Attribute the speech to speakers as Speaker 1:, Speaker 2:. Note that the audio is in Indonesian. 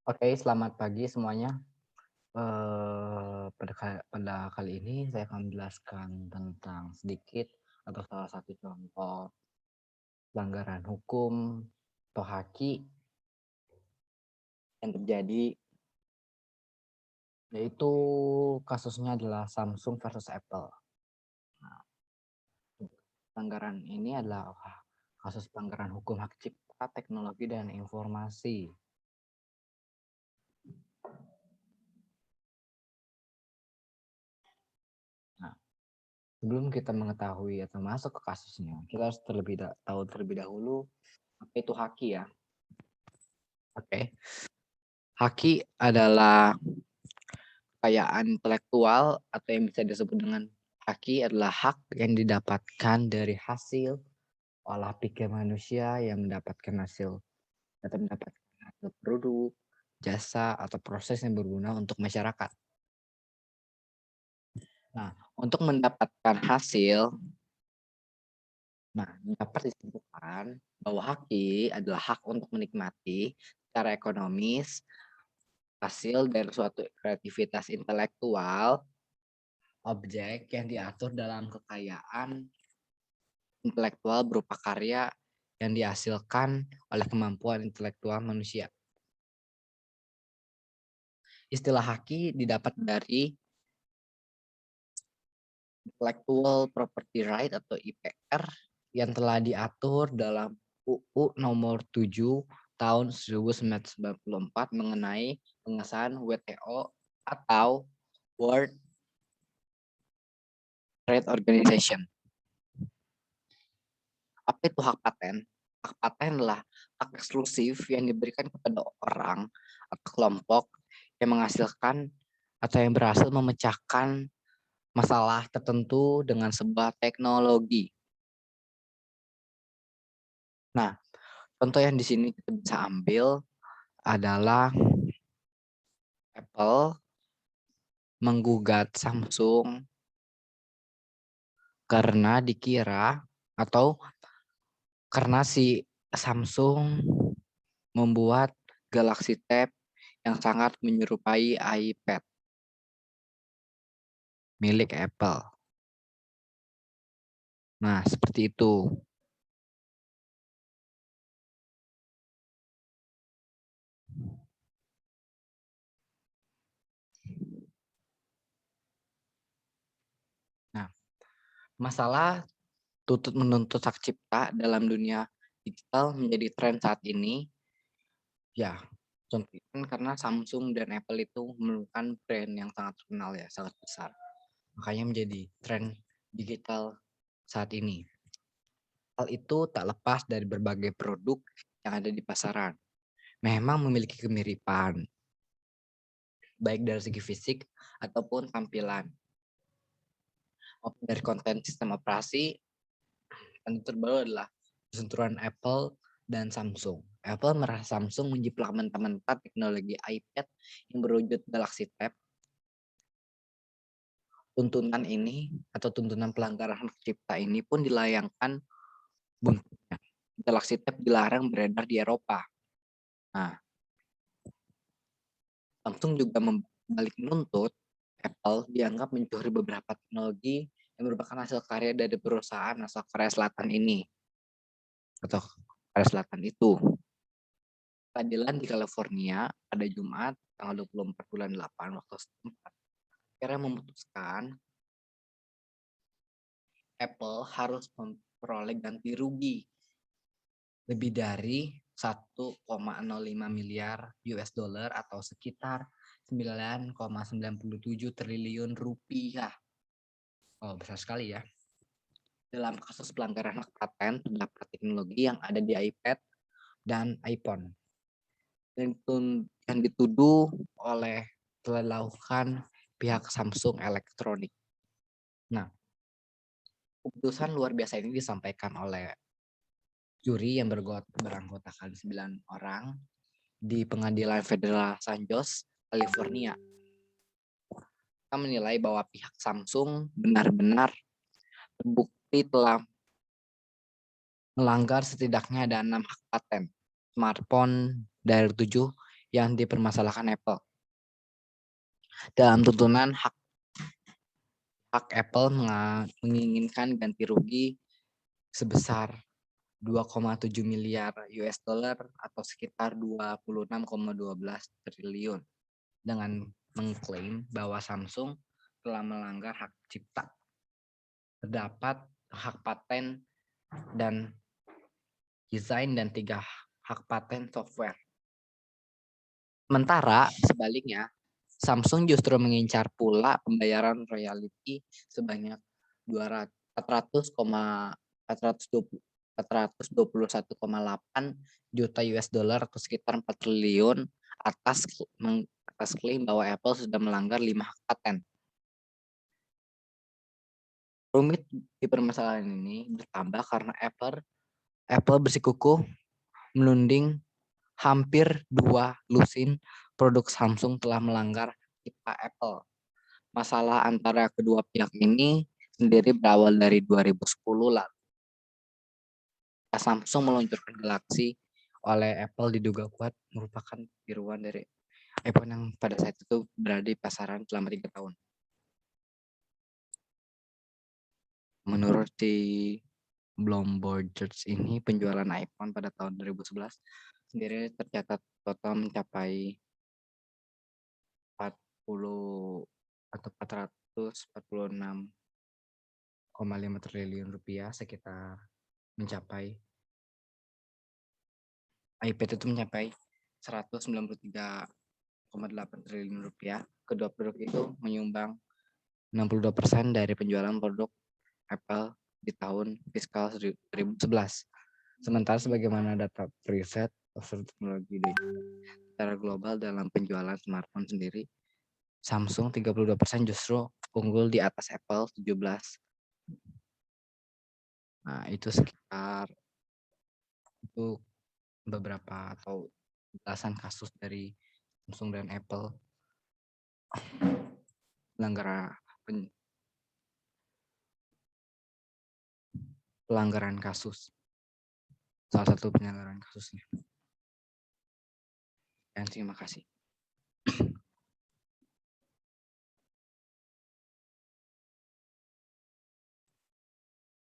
Speaker 1: Oke, selamat pagi semuanya. Pada kali ini saya akan menjelaskan tentang sedikit atau salah satu contoh pelanggaran hukum atau haki yang terjadi, yaitu kasusnya adalah Samsung versus Apple. Nah, pelanggaran ini adalah kasus pelanggaran hukum hak cipta, teknologi, dan informasi. Nah, sebelum kita mengetahui atau masuk ke kasusnya, kita harus tahu terlebih dahulu apa itu haki ya. Oke. Haki adalah kekayaan intelektual atau yang bisa disebut dengan haki adalah hak yang didapatkan dari hasil olah pikir manusia yang mendapatkan hasil atau mendapatkan hasil produk, jasa, atau proses yang berguna untuk masyarakat. Nah, untuk mendapatkan hasil, dapat disimpulkan bahwa haki adalah hak untuk menikmati secara ekonomis hasil dari suatu kreativitas intelektual objek yang diatur dalam kekayaan intelektual berupa karya yang dihasilkan oleh kemampuan intelektual manusia. Istilah haki didapat dari Intellectual Property Right atau IPR yang telah diatur dalam UU nomor 7 tahun 1994 mengenai pengesahan WTO atau World Trade Organization. Apa itu hak paten? Hak paten adalah hak eksklusif yang diberikan kepada orang atau kelompok yang menghasilkan atau yang berhasil memecahkan masalah tertentu dengan sebuah teknologi. Nah, contoh yang di sini kita bisa ambil adalah Apple menggugat Samsung karena dikira atau karena si Samsung membuat Galaxy Tab yang sangat menyerupai iPad milik Apple. Nah, seperti itu. Nah, masalah menuntut hak cipta dalam dunia digital menjadi tren saat ini. Ya, contohnya karena Samsung dan Apple itu merupakan brand yang sangat terkenal ya, sangat besar. Makanya menjadi tren digital saat ini. Hal itu tak lepas dari berbagai produk yang ada di pasaran. Memang memiliki kemiripan, baik dari segi fisik ataupun tampilan. Dari konten sistem operasi, yang terbaru adalah persentuhan Apple dan Samsung. Apple merasa Samsung menjiplak mentah-mentah teknologi iPad yang berwujud Galaxy Tab. Tuntunan ini atau tuntunan pelanggaran hak cipta ini pun dilayangkan buntutnya. Galaxy Tab dilarang beredar di Eropa. Nah, Samsung juga balik menuntut Apple dianggap mencuri beberapa teknologi yang merupakan hasil karya dari perusahaan asal Korea Selatan ini atau Korea Selatan itu. Pengadilan di California pada Jumat tanggal 24 bulan 8 waktu setempat akhirnya memutuskan Apple harus memperoleh ganti rugi lebih dari 1,05 miliar US dollar atau sekitar 9,97 triliun rupiah. Oh, besar sekali ya. Dalam kasus pelanggaran hak paten terdapat teknologi yang ada di iPad dan iPhone yang dituduh oleh telah dilakukan pihak Samsung Electronics. Nah, keputusan luar biasa ini disampaikan oleh juri yang beranggotakan 9 orang di Pengadilan Federal San Jose, California. Kita menilai bahwa pihak Samsung benar-benar terbukti telah melanggar setidaknya ada 6 hak paten smartphone dari 7 yang dipermasalahkan Apple. Dalam tuntunan hak Apple menginginkan ganti rugi sebesar 2,7 miliar US dollar atau sekitar 26,12 triliun dengan mengklaim bahwa Samsung telah melanggar hak cipta. Terdapat hak paten dan desain dan 3 hak paten software. Sementara sebaliknya, Samsung justru mengincar pula pembayaran royalti sebanyak 421,8 juta US dollar atau sekitar 4 triliun atas klaim bahwa Apple sudah melanggar 5 hak paten. Rumit di permasalahan ini bertambah karena Apple bersikukuh menuding hampir 2 lusin produk Samsung telah melanggar cipta Apple. Masalah antara kedua pihak ini sendiri berawal dari 2010 lalu. Samsung meluncurkan Galaxy oleh Apple diduga kuat merupakan tiruan dari iPhone yang pada saat itu berada di pasaran selama 3 tahun. Menurut di Bloomberg ini, penjualan iPhone pada tahun 2011 sendiri tercatat total mencapai 40 atau 446,5 triliun rupiah, sekitar mencapai iPad itu mencapai 193,8 triliun rupiah. Kedua produk itu menyumbang 62% dari penjualan produk Apple di tahun fiskal 2011. Sementara sebagaimana data preset Oxford Technology secara global dalam penjualan smartphone sendiri, Samsung 32% justru unggul di atas Apple 17. Nah, itu sekitar itu beberapa atau belasan kasus dari Samsung dan Apple pelanggaran kasus. Salah satu penyelenggaraan kasusnya. Dan terima kasih.